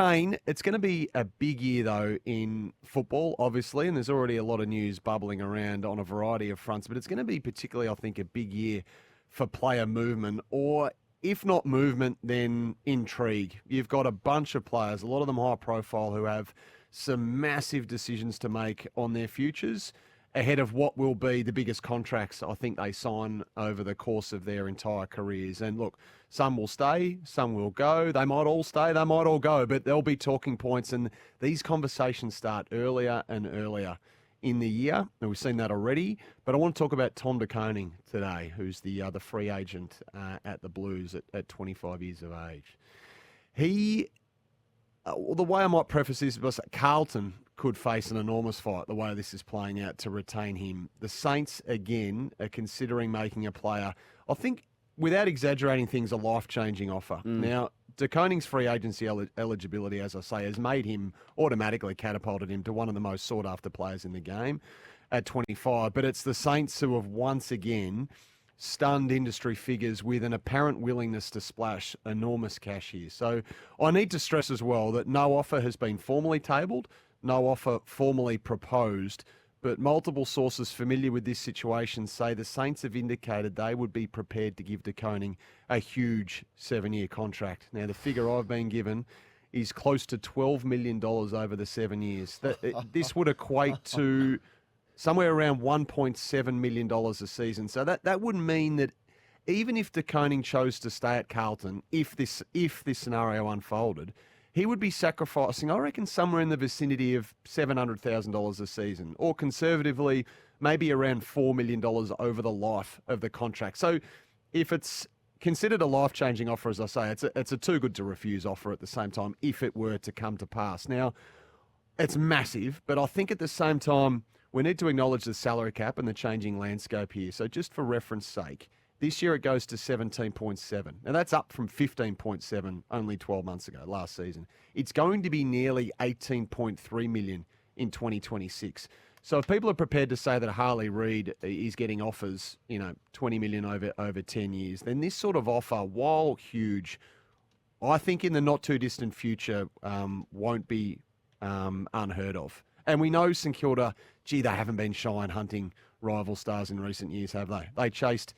Kane, it's going to be a big year, though, in football, obviously, and there's already a lot of news bubbling around on a variety of fronts, but it's going to be particularly, I think, a big year for player movement, or if not movement, then intrigue. You've got a bunch of players, a lot of them high profile, who have some massive decisions to make on their futures ahead of what will be the biggest contracts I think they sign over the course of their entire careers. And look, some will stay, some will go. They might all stay, they might all go, but there'll be talking points, and these conversations start earlier and earlier in the year, and we've seen that already. But I want to talk about Tom De Koning today, who's the free agent at the Blues at 25 years of age. The way I might preface this was that Carlton could face an enormous fight the way this is playing out to retain him. The Saints, again, are considering making a player, I think, without exaggerating things, a life-changing offer. Now, De Koning's free agency eligibility, as I say, has made him automatically catapulted him to one of the most sought-after players in the game at 25. But it's the Saints who have once again stunned industry figures with an apparent willingness to splash enormous cash here. So I need to stress as well that no offer has been formally tabled, no offer formally proposed, but multiple sources familiar with this situation say the Saints have indicated they would be prepared to give De Koning a huge 7-year contract. Now, the figure I've been given is close to $12 million over the 7 years. This would equate to somewhere around $1.7 million a season. So that would mean that even if De Koning chose to stay at Carlton, if this scenario unfolded, he would be sacrificing, I reckon, somewhere in the vicinity of $700,000 a season, or conservatively, maybe around $4 million over the life of the contract. So if it's considered a life-changing offer, as I say, it's a too good to refuse offer at the same time if it were to come to pass. Now, it's massive, but I think at the same time, we need to acknowledge the salary cap and the changing landscape here. So just for reference sake, this year it goes to 17.7. Now that's up from 15.7 only 12 months ago, last season. It's going to be nearly 18.3 million in 2026. So if people are prepared to say that Harley Reid is getting offers, 20 million over 10 years, then this sort of offer, while huge, I think in the not too distant future won't be unheard of. And we know St Kilda, they haven't been shy in hunting rival stars in recent years, have they? They chased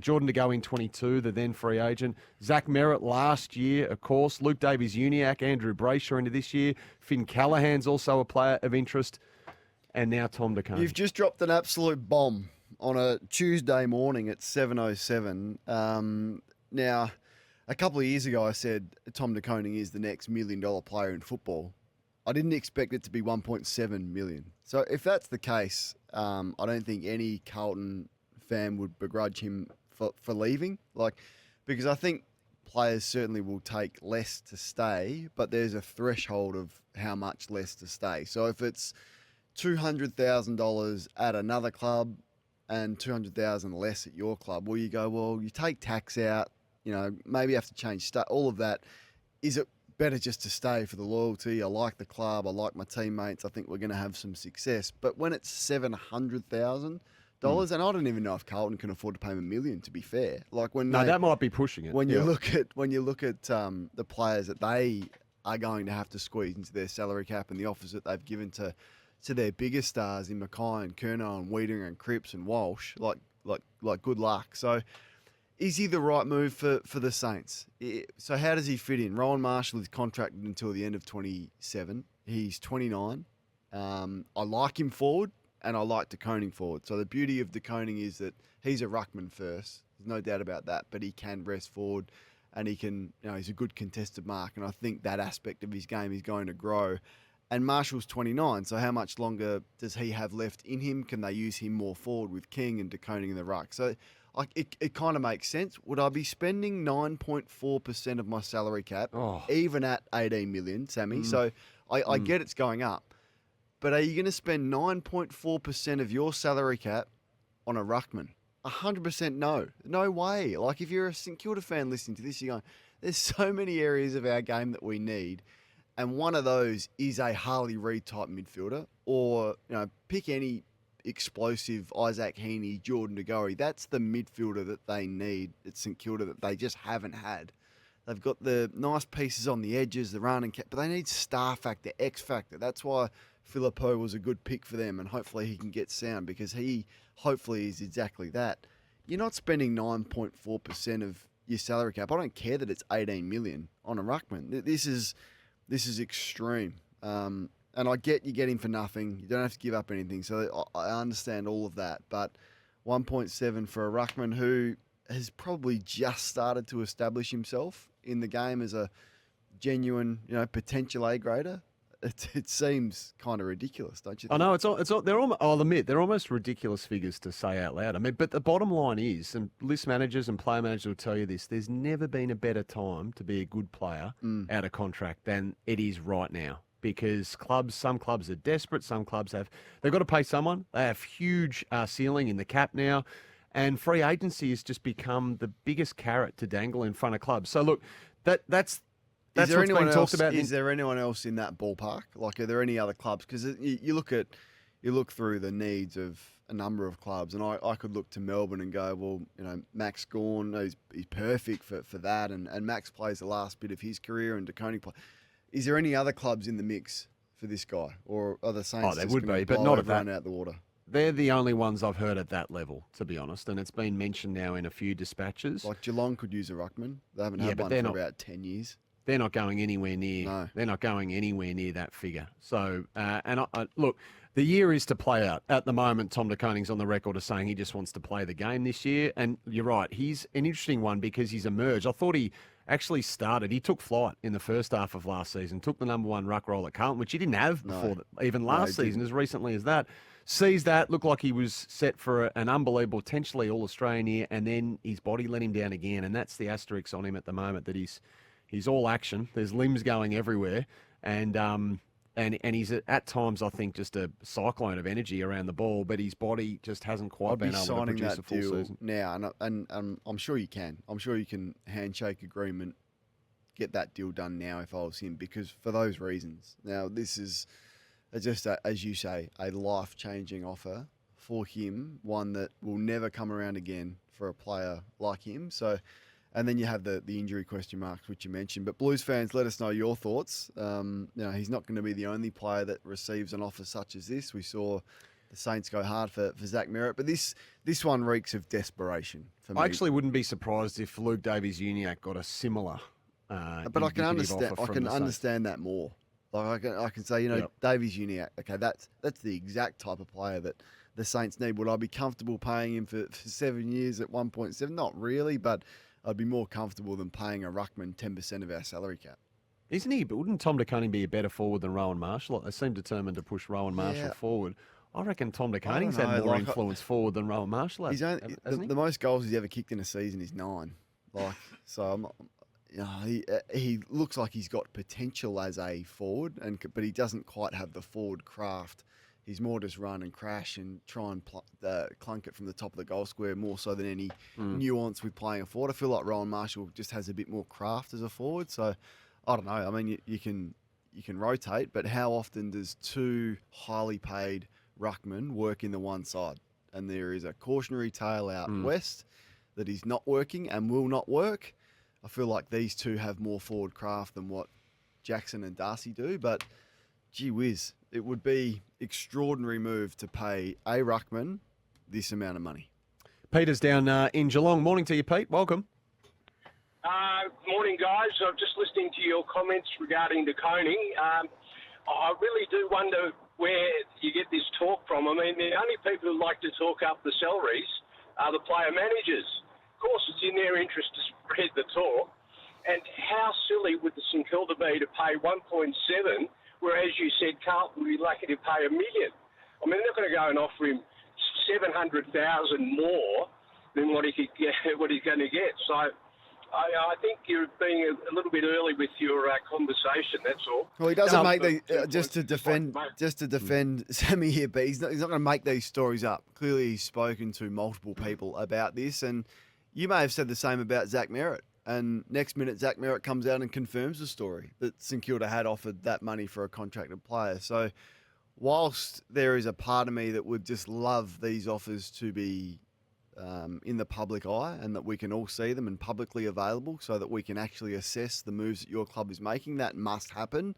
Jordan De Koning in 22, the then free agent. Zach Merritt last year, of course. Luke Davies-Uniacke, Andrew Brayshaw into this year. Finn Callahan's also a player of interest. And now Tom De Koning. You've just dropped an absolute bomb on a Tuesday morning at 7:07. Now, a couple of years ago, I said Tom De Koning is the next $1 million player in football. I didn't expect it to be 1.7 million. So if that's the case, I don't think any Carlton fan would begrudge him for leaving. Because I think players certainly will take less to stay, but there's a threshold of how much less to stay. So if it's $200,000 at another club and $200,000 less at your club, well, you go, well, you take tax out, maybe you have to change all of that. Is it better just to stay for the loyalty? I like the club. I like my teammates. I think we're going to have some success. But when it's $700,000, and I don't even know if Carlton can afford to pay him $1 million, to be fair. That might be pushing it. When you look at the players that they are going to have to squeeze into their salary cap and the offers that they've given to their biggest stars in Mackay and Curnow and Wiedering and Cripps and Walsh, like good luck. So is he the right move for the Saints? So how does he fit in? Rowan Marshall is contracted until the end of 27. He's 29. I like him forward, and I like De Koning forward. So the beauty of De Koning is that he's a ruckman first. There's no doubt about that, but he can rest forward, and he can, he's a good contested mark, and I think that aspect of his game is going to grow. And Marshall's 29, so how much longer does he have left in him? Can they use him more forward with King and De Koning in the ruck? So it kind of makes sense. Would I be spending 9.4% of my salary cap, even at 18 million, Sammy? So I get it's going up. But are you going to spend 9.4% of your salary cap on a ruckman? 100% no. No way. If you're a St Kilda fan listening to this, you're going, there's so many areas of our game that we need. And one of those is a Harley Reid type midfielder, or pick any explosive Isaac Heaney, Jordan De Koning. That's the midfielder that they need at St Kilda that they just haven't had. They've got the nice pieces on the edges, the run and but they need star factor, X factor. That's why Philippou was a good pick for them, and hopefully he can get sound because he hopefully is exactly that. You're not spending 9.4% of your salary cap. I don't care that it's 18 million on a ruckman. This is extreme. And I get you get him for nothing. You don't have to give up anything. So I understand all of that. But 1.7 for a ruckman who has probably just started to establish himself in the game as a genuine, potential A grader. It seems kind of ridiculous, don't you think? I know I'll admit they're almost ridiculous figures to say out loud. I mean, but the bottom line is, and list managers and player managers will tell you this: there's never been a better time to be a good player out of contract than it is right now. Because some clubs are desperate, they've got to pay someone. They have huge ceiling in the cap now, and free agency has just become the biggest carrot to dangle in front of clubs. So look, that's what's being talked about. Is there anyone else in that ballpark? Like, are there any other clubs? Because you look through the needs of a number of clubs, and I could look to Melbourne and go, well, Max Gawn, he's perfect for that, and Max plays the last bit of his career, and De Koning plays. Is there any other clubs in the mix for this guy, or are the Saints? There would be, but not at that. Out the water. They're the only ones I've heard at that level, to be honest, and it's been mentioned now in a few dispatches. Like Geelong could use a ruckman. They haven't had one for about 10 years. They're not going anywhere near. No. They're not going anywhere near that figure. So, look, the year is to play out. At the moment, Tom De Koning's on the record as saying he just wants to play the game this year, and you're right. He's an interesting one because he's emerged. I thought he actually started. He took flight in the first half of last season, took the number one ruck role at Carlton, which he didn't have before, even last season, as recently as that. Sees that, looked like he was set for an unbelievable, potentially All-Australian year, and then his body let him down again, and that's the asterisk on him at the moment, that he's all action. There's limbs going everywhere, and he's at times, I think, just a cyclone of energy around the ball, but his body just hasn't quite been able to produce a full season. Now, and I'm sure you can. I'm sure you can handshake agreement, get that deal done now if I was him, because for those reasons. Now, this is just, as you say, a life-changing offer for him, one that will never come around again for a player like him. So, and then you have the injury question marks, which you mentioned. But Blues fans, let us know your thoughts. He's not going to be the only player that receives an offer such as this. We saw the Saints go hard for Zach Merrett, but this one reeks of desperation for me. I actually wouldn't be surprised if Luke Davies-Uniacke got a similar. But I can understand that more. Like I can say, Davies-Uniacke. Okay, that's the exact type of player that the Saints need. Would I be comfortable paying him for 7 years at 1.7? Not really, but I'd be more comfortable than paying a ruckman 10% of our salary cap. Isn't he? But wouldn't Tom De Koning be a better forward than Rowan Marshall? They seem determined to push Rowan Marshall forward. I reckon Tom De Koning's had more influence forward than Rowan Marshall has, hasn't he? The most goals he's ever kicked in a season is 9. He looks like he's got potential as a forward, but he doesn't quite have the forward craft. He's more just run and crash and try and clunk it from the top of the goal square more so than any nuance with playing a forward. I feel like Rowan Marshall just has a bit more craft as a forward. So, I don't know. I mean, you can rotate, but how often does two highly paid ruckmen work in the one side? And there is a cautionary tale out west that is not working and will not work. I feel like these two have more forward craft than what Jackson and Darcy do, but gee whiz, it would be extraordinary move to pay a ruckman this amount of money. Peter's down in Geelong. Morning to you, Pete. Welcome. Morning, guys. I'm just listening to your comments regarding De Koning. I really do wonder where you get this talk from. I mean, the only people who like to talk up the salaries are the player managers. Of course, it's in their interest to spread the talk. And how silly would the St Kilda be to pay 1.7, whereas you said Carlton would be lucky to pay $1 million? I mean, they're not going to go and offer him $700,000 more than what he could get, what he's going to get. So I think you're being a little bit early with your conversation. That's all. Well, he doesn't make the just to defend Sammy here, but he's not going to make these stories up. Clearly, he's spoken to multiple people about this, and you may have said the same about Zach Merrett. And next minute, Zach Merrett comes out and confirms the story that St Kilda had offered that money for a contracted player. So, whilst there is a part of me that would just love these offers to be in the public eye and that we can all see them and publicly available so that we can actually assess the moves that your club is making. That must happen.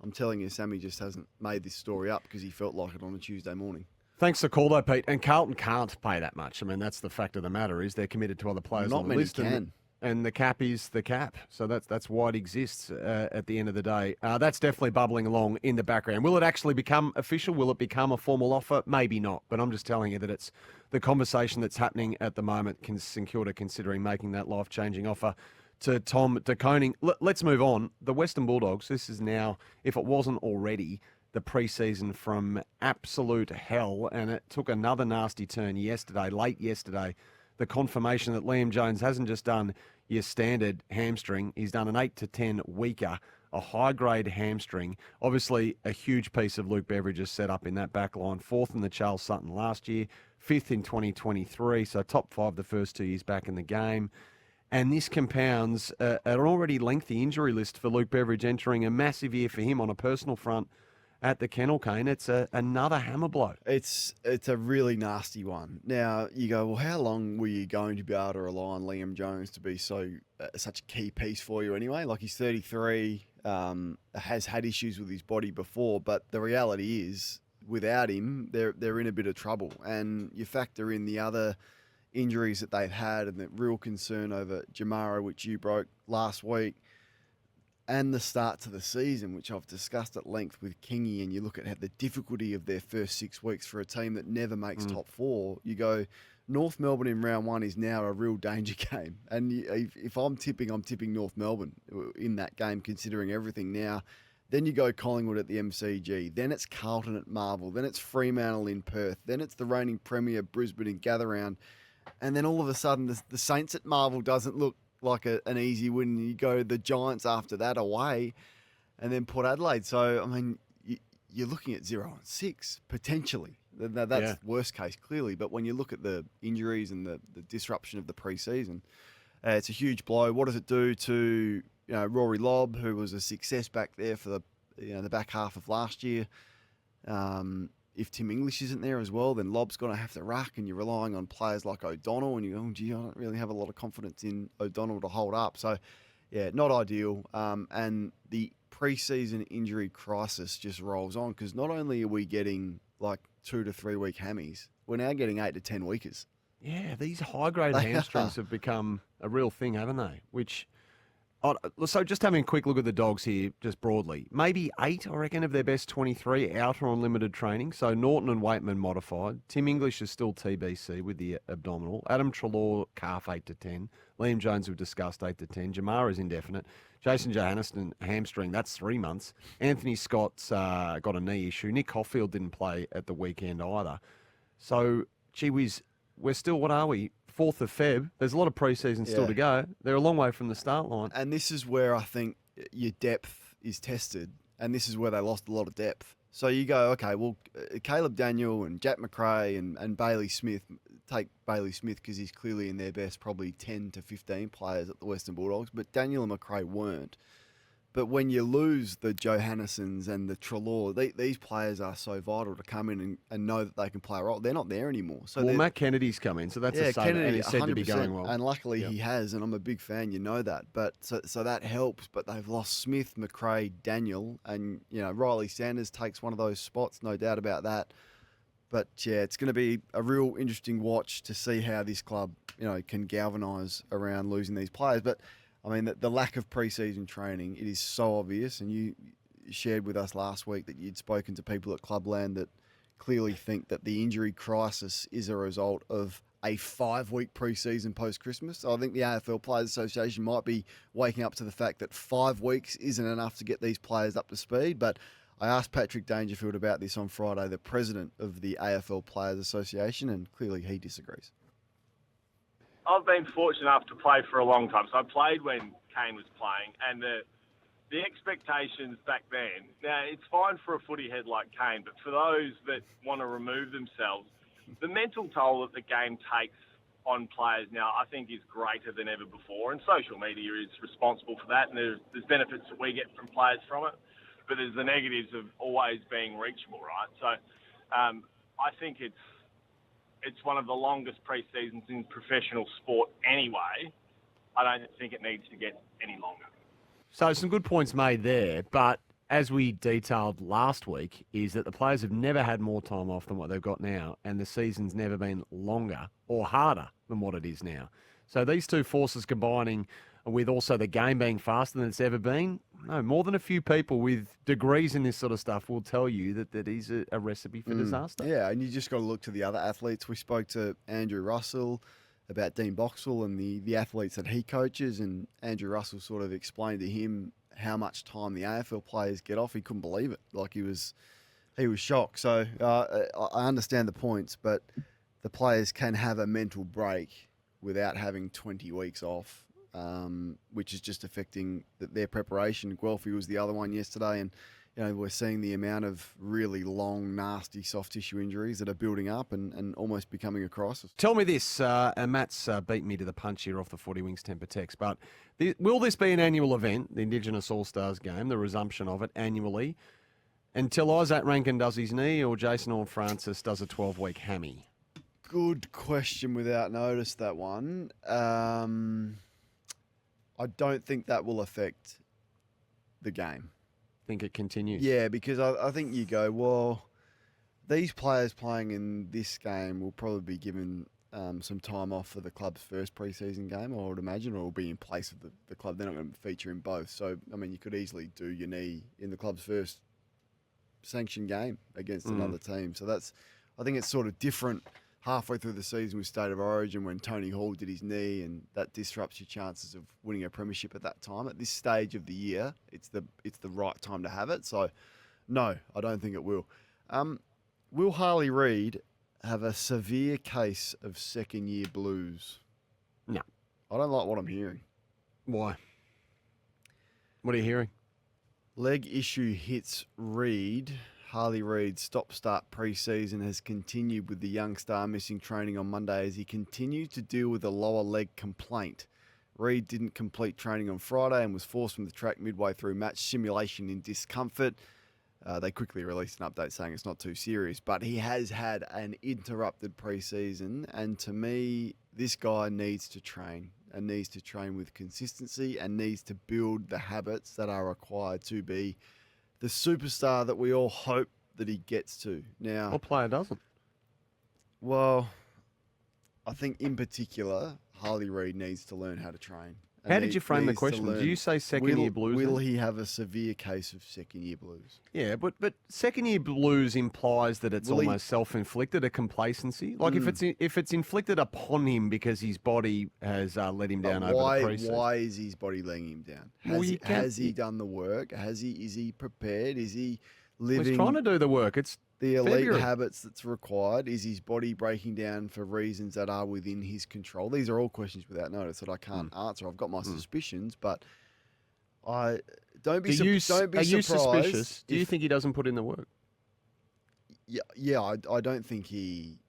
I'm telling you, Sammy just hasn't made this story up because he felt like it on a Tuesday morning. Thanks for the call, though, Pete. And Carlton can't pay that much. I mean, that's the fact of the matter is they're committed to other players Not on the many list. can. And the cap is the cap. So that's why it exists at the end of the day. That's definitely bubbling along in the background. Will it actually become official? Will it become a formal offer? Maybe not. But I'm just telling you that it's the conversation that's happening at the moment. St Kilda considering making that life-changing offer to Tom De Koning. Let's move on. The Western Bulldogs, this is now, if it wasn't already, the pre-season from absolute hell. And it took another nasty turn late yesterday. The confirmation that Liam Jones hasn't just done your standard hamstring. He's done an 8 to 10 weaker, a high-grade hamstring. Obviously, a huge piece of Luke Beveridge's set up in that back line. 4th in the Charles Sutton last year, 5th in 2023, so top 5 the first 2 years back in the game. And this compounds an already lengthy injury list for Luke Beveridge, entering a massive year for him on a personal front at the kennel, Kane. It's another hammer blow. It's a really nasty one. Now, you go, well, how long were you going to be able to rely on Liam Jones to be such a key piece for you anyway? Like, he's 33, has had issues with his body before, but the reality is, without him, they're in a bit of trouble. And you factor in the other injuries that they've had and the real concern over Jamara, which you broke last week, and the start to the season, which I've discussed at length with Kingy, and you look at the difficulty of their first 6 weeks for a team that never makes top 4, you go, North Melbourne in round 1 is now a real danger game. And if I'm tipping North Melbourne in that game, considering everything now. Then you go Collingwood at the MCG. Then it's Carlton at Marvel. Then it's Fremantle in Perth. Then it's the reigning premier Brisbane in Gatherround. And then all of a sudden, the Saints at Marvel doesn't look like an easy win. You go the Giants after that away, and then Port Adelaide. So, I mean, you're looking at 0-6, potentially. That's worst case, clearly. But when you look at the injuries and the disruption of the pre-season, it's a huge blow. What does it do to Rory Lobb, who was a success back there for the back half of last year? If Tim English isn't there as well, then Lobb's going to have to ruck, and you're relying on players like O'Donnell, and you go, oh, gee, I don't really have a lot of confidence in O'Donnell to hold up. So, yeah, not ideal. And the pre-season injury crisis just rolls on, because not only are we getting like 2 to 3 week hammies, we're now getting 8 to 10 weekers. Yeah, these high-grade hamstrings have become a real thing, haven't they? So just having a quick look at the Dogs here, just broadly. Maybe 8, I reckon, of their best 23 out or on limited training. So Norton and Waitman modified. Tim English is still TBC with the abdominal. Adam Treloar, calf 8 to 10. Liam Jones, we've discussed, 8 to 10. Jamara is indefinite. Jason Johannesson, hamstring, that's 3 months. Anthony Scott's got a knee issue. Nick Hoffield didn't play at the weekend either. So, gee whiz, we're still, what are we? 4th of Feb. There's a lot of pre-season still to go. They're a long way from the start line. And this is where I think your depth is tested, and this is where they lost a lot of depth. So you go, okay, well, Caleb Daniel and Jack McRae and Bailey Smith, take Bailey Smith because he's clearly in their best, probably 10 to 15 players at the Western Bulldogs, but Daniel and McRae weren't. But when you lose the Johannessons and the Treloar, these players are so vital to come in and know that they can play a role. They're not there anymore. So Matt Kennedy's come in, so that's a save, and it's said to be going well. And luckily he has, and I'm a big fan, you know that. But so that helps. But they've lost Smith, McRae, Daniel, and Riley Sanders takes one of those spots, no doubt about that. But yeah, it's going to be a real interesting watch to see how this club, can galvanise around losing these players. But I mean, the lack of pre-season training, it is so obvious. And you shared with us last week that you'd spoken to people at Clubland that clearly think that the injury crisis is a result of a 5-week pre-season post-Christmas. So I think the AFL Players Association might be waking up to the fact that 5 weeks isn't enough to get these players up to speed. But I asked Patrick Dangerfield about this on Friday, the president of the AFL Players Association, and clearly he disagrees. I've been fortunate enough to play for a long time. So I played when Kane was playing, and the expectations back then, now it's fine for a footy head like Kane, but for those that want to remove themselves, the mental toll that the game takes on players now, I think, is greater than ever before. And social media is responsible for that, and there's benefits that we get from players from it, but there's the negatives of always being reachable, right? So I think it's it's one of the longest pre-seasons in professional sport anyway. I don't think it needs to get any longer. So some good points made there, but as we detailed last week, is that the players have never had more time off than what they've got now, and the season's never been longer or harder than what it is now. So these two forces combining with also the game being faster than it's ever been, no, more than a few people with degrees in this sort of stuff will tell you that that is a recipe for disaster. Yeah, and you just got to look to the other athletes. We spoke to Andrew Russell about Dean Boxall and the athletes that he coaches, and Andrew Russell sort of explained to him how much time the AFL players get off. He couldn't believe it. Like, he was shocked. So I understand the points, but the players can have a mental break without having 20 weeks off, which is just affecting their preparation. Guelphy was the other one yesterday, and we're seeing the amount of really long, nasty soft tissue injuries that are building up and almost becoming a crisis. Tell me this, and Matt's beat me to the punch here off the Footy Wings Temper text, but will this be an annual event, the Indigenous All-Stars game, the resumption of it annually, until Isaac Rankin does his knee or Jason Horne-Francis does a 12-week hammy? Good question without notice, that one. I don't think that will affect the game. Think it continues? Yeah, because I think you go, well, these players playing in this game will probably be given some time off for the club's first pre-season game, I would imagine, or will be in place of the club. They're not going to feature in both. So, I mean, you could easily do your knee in the club's first sanctioned game against another team. So I think it's sort of different halfway through the season with State of Origin when Tony Hall did his knee, and that disrupts your chances of winning a premiership at that time. At this stage of the year, it's the right time to have it. So, no, I don't think it will. Will Harley Reid have a severe case of second-year blues? No. I don't like what I'm hearing. Why? What are you hearing? Leg issue hits Reid. Harley Reid's stop-start pre-season has continued with the young star missing training on Monday as he continued to deal with a lower leg complaint. Reid didn't complete training on Friday and was forced from the track midway through match simulation in discomfort. They quickly released an update saying it's not too serious, but he has had an interrupted pre-season, and to me, this guy needs to train and needs to train with consistency and needs to build the habits that are required to be the superstar that we all hope that he gets to. Now, What player doesn't? well, I think in particular, Harley Reid needs to learn how to train. And How did you frame the needs to question? learn- Do you say second-year blues? Will then? he have a severe case of second-year blues? Yeah, but second-year blues implies that it's Will he- almost self-inflicted, a complacency. Like if it's inflicted upon him because his body has let him down But over the pre-season. why is his body letting him down? Well, Has he done the work? Is he prepared? Is he living He's trying to do the work. It's the elite February. habits that's required? Is his body breaking down for reasons that are within his control? These are all questions without notice that I can't answer. I've got my suspicions, but I don't be Are you surprised. suspicious? Do you if- think he doesn't put in the work? Yeah, I don't think he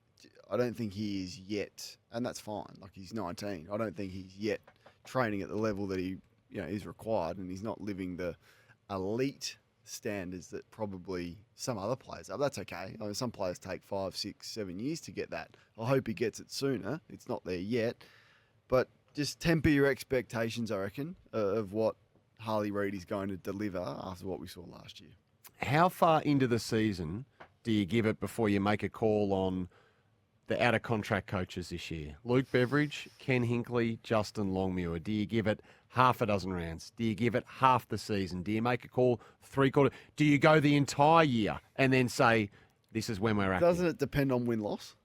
is yet, and that's fine. Like, he's 19. I don't think he's yet training at the level that he is required, and he's not living the elite standards that probably some other players are. That's okay. I mean, some players take 5, 6, 7 years to get that. I hope he gets it sooner. It's not there yet, but just temper your expectations, I reckon, of what Harley Reid is going to deliver after what we saw last year. How far into the season do you give it before you make a call on the out-of-contract coaches this year? Luke Beveridge, Ken Hinkley, Justin Longmuir. Do you give it half a dozen rounds? Do you give it half the season? Do you make a call three-quarter? Do you go the entire year and then say, this is when we're acting? Doesn't it depend on win-loss?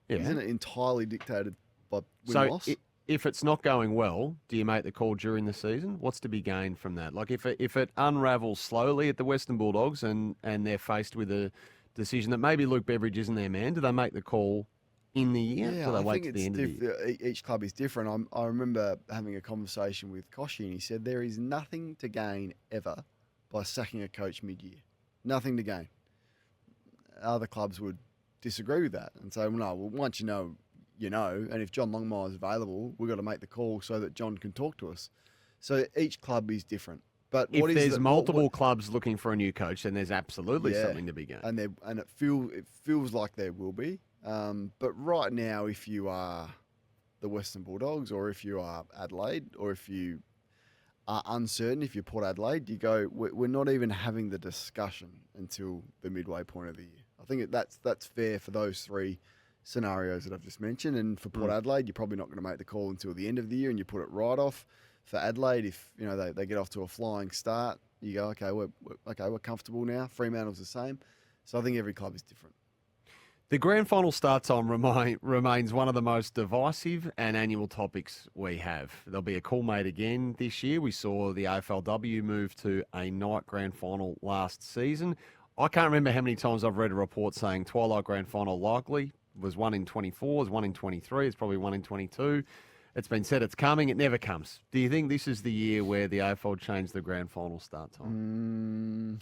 Yeah. Isn't it entirely dictated by So win-loss? if it's not going well, do you make the call during the season? What's to be gained from that? Like if it unravels slowly at the Western Bulldogs and they're faced with a decision that maybe Luke Beveridge isn't their man, do they make the call in the year? Yeah, Do they I wait think to the end of the year? each club is different. I remember having a conversation with Kozzie, and he said there is nothing to gain ever by sacking a coach mid-year. Nothing to gain. Other clubs would disagree with that and say, well, no, well, once you know, and if John Longmire is available, we've got to make the call so that John can talk to us. So each club is different. But If what is there's the- multiple what- clubs looking for a new coach, then there's absolutely Yeah. something to be gained. and it feels like there will be. But right now, if you are the Western Bulldogs, or if you are Adelaide, or if you are uncertain if you're Port Adelaide, you go, we're not even having the discussion until the midway point of the year. I think that's fair for those three scenarios that I've just mentioned. And for Port Adelaide, you're probably not going to make the call until the end of the year, and you put it right off. For Adelaide, if they get off to a flying start, you go, okay, we're comfortable now. Fremantle's the same. So I think every club is different. The grand final start time remains one of the most divisive and annual topics we have. There'll be a call made again this year. We saw the AFLW move to a night grand final last season. I can't remember how many times I've read a report saying twilight grand final likely. Was one in 24, was one in 23, it's probably one in 22. It's been said it's coming, it never comes. Do you think this is the year where the AFL changed the grand final start time?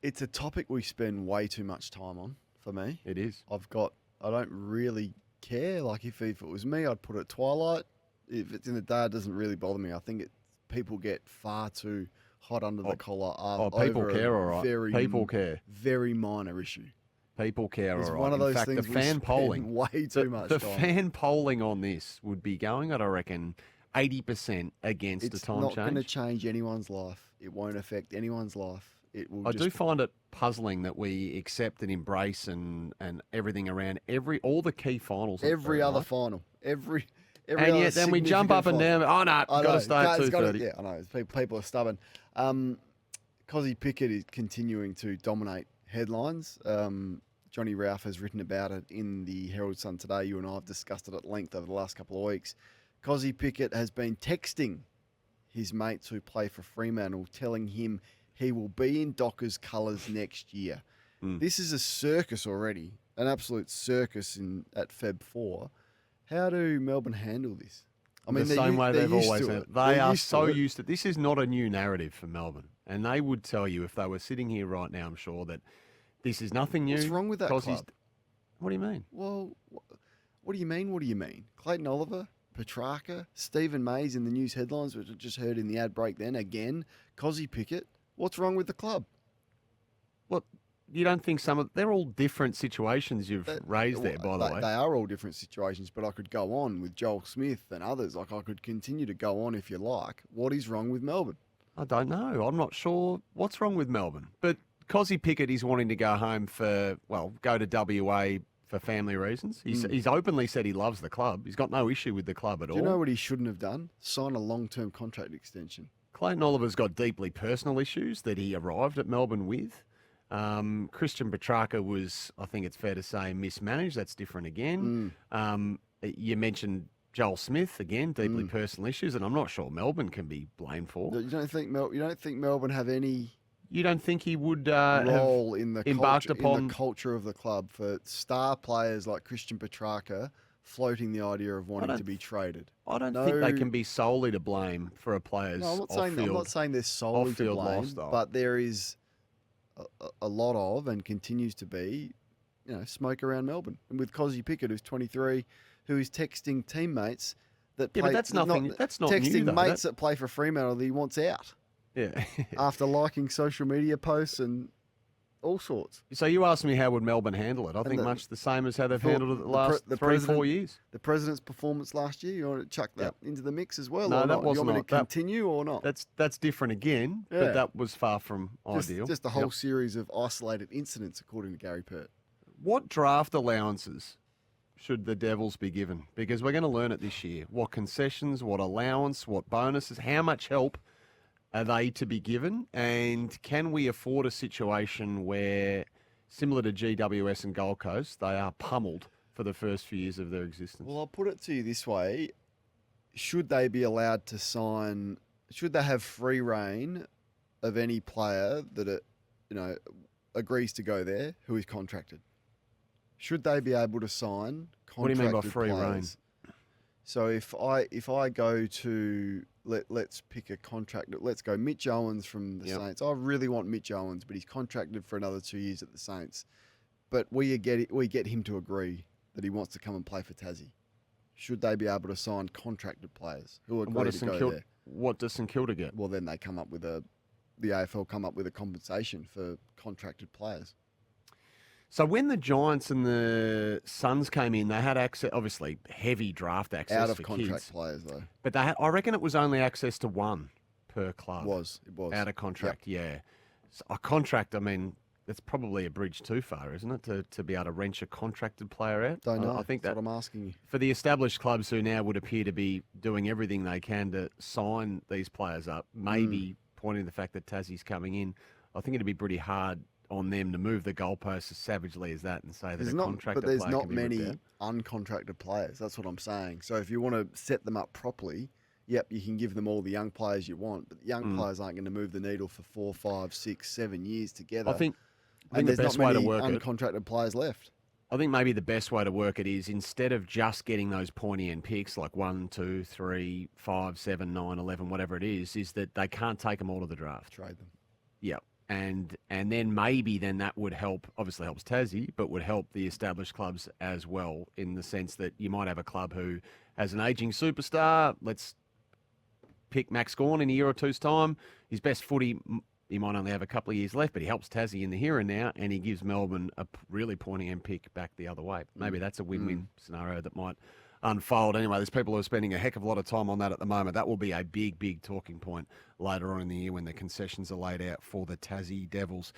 It's a topic we spend way too much time on, for me. It is. I don't really care. Like, if it was me, I'd put it twilight. If it's in the day, it doesn't really bother me. I think people get far too hot under the collar. People over care, all right. People care. Very minor issue. People care, It's all right. one of those In fact, things the we fan spend polling, way too much the time. fan polling on this would be going at, I reckon, 80% against It's a time not going to change. change anyone's life. It won't affect anyone's life. It will. I do find it puzzling that we accept and embrace and everything around all the key finals. every other final. Every And other yet then we jump up and significant down. Oh, no, final. I got know. to stay at It's gotta- 2:30. Yeah, I know. People are stubborn. Kozzie Pickett is continuing to dominate headlines. Johnny Ralph has written about it in the Herald Sun today. You and I have discussed it at length over the last couple of weeks. Kozzie Pickett has been texting his mates who play for Fremantle, telling him he will be in Dockers colours next year. This is a circus already, an absolute circus at Feb 4. How do Melbourne handle this? I mean, the same way they've always had had. They are so used to it. This is not a new narrative for Melbourne. And they would tell you, if they were sitting here right now, I'm sure, that this is nothing new. What's wrong with that club? What do you mean? Well, what do you mean? What do you mean? Clayton Oliver, Petrarca, Stephen Mayes in the news headlines, which I just heard in the ad break then, again, Kozzie Pickett. What's wrong with the club? Well, you don't think they're all different situations you've raised there, by the way. They are all different situations, but I could go on with Joel Smith and others. Like, I could continue to go on if you like. What is wrong with Melbourne? I don't know. I'm not sure what's wrong with Melbourne. But Kozzie Pickett is wanting to go home go to WA for family reasons. He's openly said he loves the club. He's got no issue with the club at all. Do you know what he shouldn't have done? Sign a long-term contract extension. Clayton Oliver's got deeply personal issues that he arrived at Melbourne with. Christian Petrarca was, I think it's fair to say, mismanaged. That's different again. You mentioned Joel Smith, again, deeply personal issues, and I'm not sure Melbourne can be blamed for. You don't think Melbourne have any You don't think he would role have in the embarked culture, upon in the culture of the club for star players like Christian Petrarca floating the idea of wanting to be traded? I don't think they can be solely to blame for a player's I'm not saying they're solely to blame, lifestyle. but there is a lot of, and continues to be, smoke around Melbourne. And with Kozzie Pickett, who's 23, who is texting teammates that play... but that's nothing. That's not texting new, though. mates that play for Fremantle that he wants out Yeah. after liking social media posts and all sorts. So you asked me how would Melbourne handle it. I think much the same as how they've handled it the last 3-4 years. The President's performance last year, you want to chuck that into the mix as well? No, or that not? wasn't. You want me to continue or not? That's different again, but that was far from ideal. Just a whole series of isolated incidents, according to Gary Pert. What draft allowances should the Devils be given? Because we're going to learn it this year. What concessions, what allowance, what bonuses, how much help are they to be given? And can we afford a situation where, similar to GWS and Gold Coast, they are pummeled for the first few years of their existence? Well, I'll put it to you this way. Should they be allowed to sign, should they have free reign of any player that, agrees to go there who is contracted? Should they be able to sign contracted What do you mean by free players? reign? So if I go to, let's pick a contract, let's go Mitch Owens from the Saints. I really want Mitch Owens, but he's contracted for another 2 years at the Saints. But we get him to agree that he wants to come and play for Tassie. Should they be able to sign contracted players who agree to go there? What does St Kilda get? Well, then they come up with the AFL come up with a compensation for contracted players. So when the Giants and the Suns came in, they had access, obviously heavy draft access Out of for contract kids. players, though. But they had, I reckon it was only access to one per club. It was. Out of contract, yeah. So a contract, I mean, that's probably a bridge too far, isn't it, to be able to wrench a contracted player out? Don't know. I think That's that what I'm asking you. for the established clubs who now would appear to be doing everything they can to sign these players up, maybe pointing to the fact that Tassie's coming in, I think it'd be pretty hard on them to move the goalposts as savagely as that and say that There's a not, contracted but there's player not can be ripped many out. uncontracted players. That's what I'm saying. So if you want to set them up properly, yep, you can give them all the young players you want, but the young players aren't going to move the needle for 4, 5, 6, 7 years together. I think and the there's best not way to many work it. uncontracted players left. I think maybe the best way to work it is instead of just getting those pointy end picks like 1, 2, 3, 5, 7, 9, 11, whatever it is that they can't take them all to the draft. Trade them. Yeah. And then maybe then that would help, obviously helps Tassie, but would help the established clubs as well in the sense that you might have a club who has an aging superstar. Let's pick Max Gawn in a year or two's time. His best footy, he might only have a couple of years left, but he helps Tassie in the here and now, and he gives Melbourne a really pointy end pick back the other way. Maybe that's a win-win scenario that might unfold. Anyway, there's people who are spending a heck of a lot of time on that at the moment. That will be a big, big talking point later on in the year when the concessions are laid out for the Tassie Devils.